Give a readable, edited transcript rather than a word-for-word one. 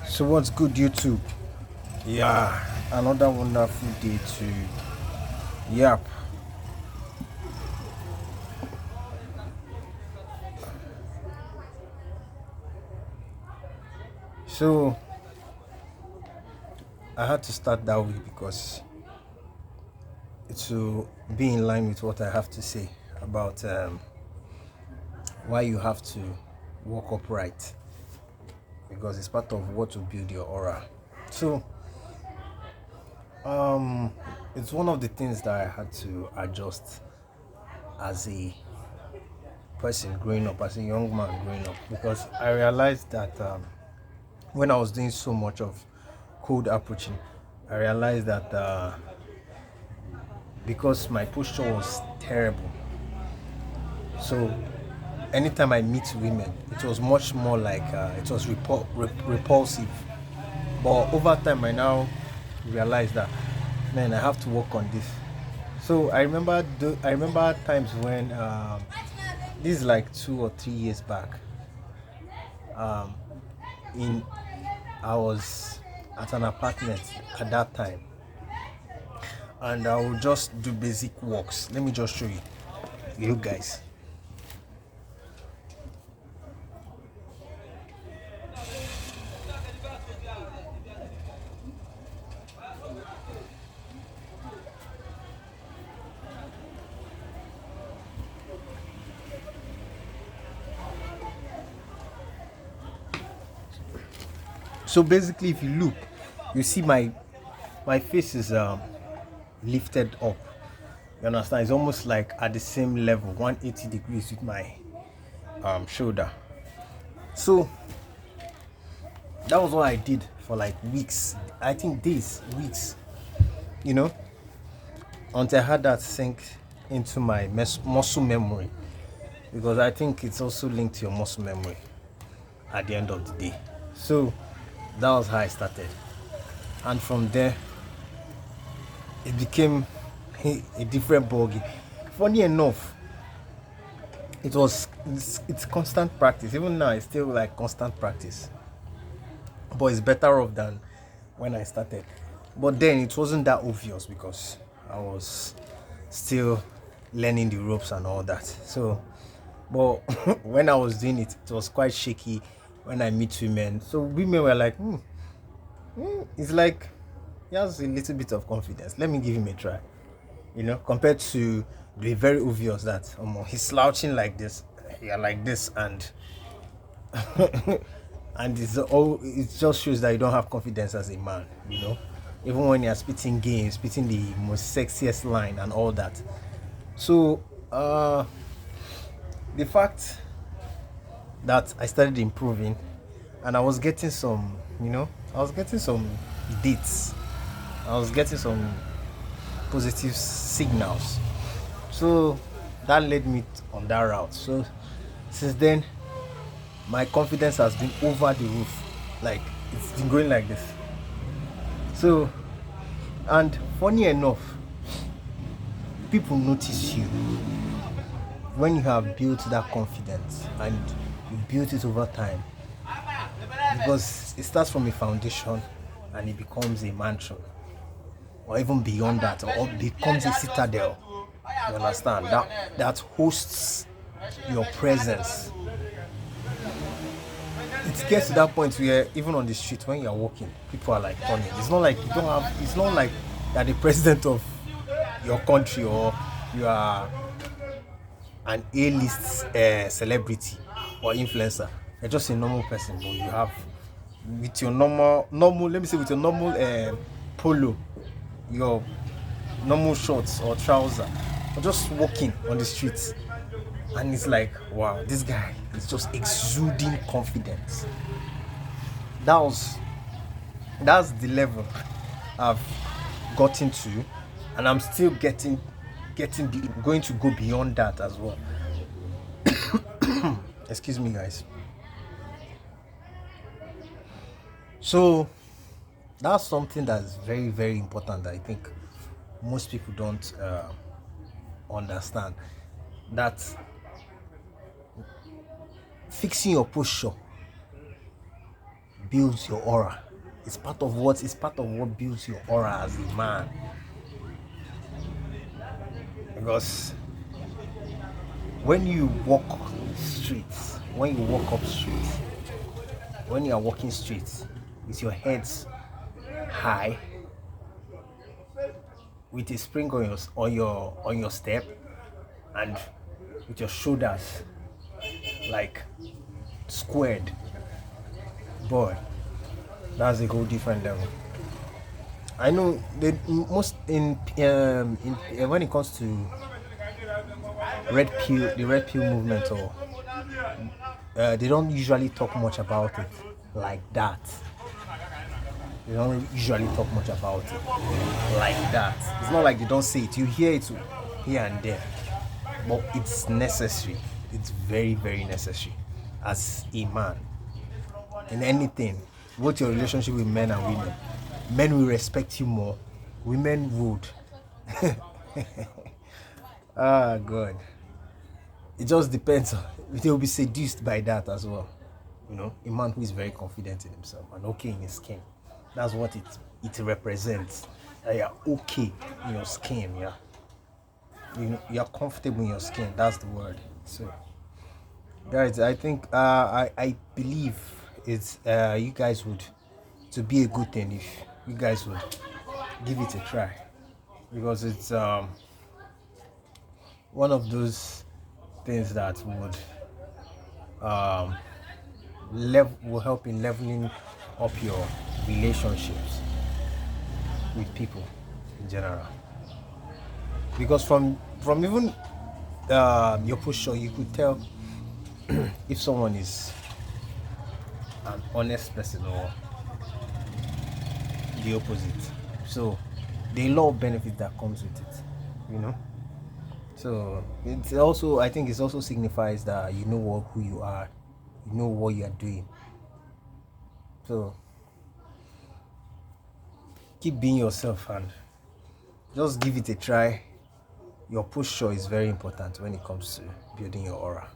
So what's good, YouTube? Yeah, another wonderful day to yap. So I had to start that way because to be in line with what I have to say about why you have to walk upright, because it's part of what will build your aura. So um, it's one of the things that I had to adjust as a person growing up, as a young man growing up, because I realized that when I was doing so much of cold approaching, I realized that because my posture was terrible, so anytime I meet women, it was much more like it was repulsive. But over time, I now realized that, man, I have to work on this. So I remember times when this is like 2 or 3 years back. In I was at an apartment at that time, and I would just do basic walks. Let me just show you guys. So basically, if you look, you see my face is lifted up. You understand? It's almost like at the same level, 180 degrees with my shoulder. So that was what I did for like weeks. I think days, weeks. You know, until I had that sink into my muscle memory, because I think it's also linked to your muscle memory at the end of the day. So that was how I started, and from there it became a different ballgame. Funny enough, it's constant practice. Even now, it's still like constant practice, but it's better off than when I started. But then it wasn't that obvious because I was still learning the ropes and all that. So, but when I was doing it, it was quite shaky when I meet women. So women were like, it's like he has a little bit of confidence. Let me give him a try. Compared to the very obvious that he's slouching like this, yeah, like this, and and it just shows that you don't have confidence as a man. Even when you're spitting games, spitting the most sexiest line and all that. So the fact that I started improving, and I was getting some dates, I was getting some positive signals. So that led me on that route. So since then, my confidence has been over the roof. Like, it's been going like this. So, and funny enough, people notice you when you have built that confidence, and you built it over time, because it starts from a foundation and it becomes a mansion, or even beyond that, or becomes a citadel. You understand? That hosts your presence. It gets to that point where even on the street, when you're walking, people are like turning. It's not like it's not like you're the president of your country, or you are an A-list celebrity or influencer. You're just a normal person, but you have, with your normal, let me say, with your normal polo, your normal shorts or trouser, or just walking on the streets, and it's like, wow, this guy is just exuding confidence. That's the level I've gotten to, and I'm still getting going to go beyond that as well. Excuse me, guys. So that's something that's very, very important that I think most people don't understand. That fixing your posture builds your aura. It's part of what builds your aura as a man. Because when you walk streets, when you walk up streets, when you are walking streets with your heads high, with a spring on your step, and with your shoulders like squared, boy, that's a whole different level. I know the most in when it comes to the red pill movement, or they don't usually talk much about it like that. They don't usually talk much about it like that. It's not like they don't say it. You hear it here and there, but it's necessary. It's very, very necessary as a man in anything. Both your relationship with men and women. Men will respect you more. Women would. Ah, God. It just depends. They will be seduced by that as well. You know, a man who is very confident in himself and okay in his skin. That's what it represents. You're okay in your skin, yeah. You're comfortable in your skin. That's the word. So, guys, I think I believe it's you guys would to be a good thing if you guys would give it a try, because it's one of those things that would will help in leveling up your relationships with people in general. Because from even your posture, you could tell if someone is an honest person or the opposite. So the lot of benefit that comes with it, you know. So it's also, I think it also signifies that you know who you are, you know what you are doing. So keep being yourself and just give it a try. Your posture is very important when it comes to building your aura.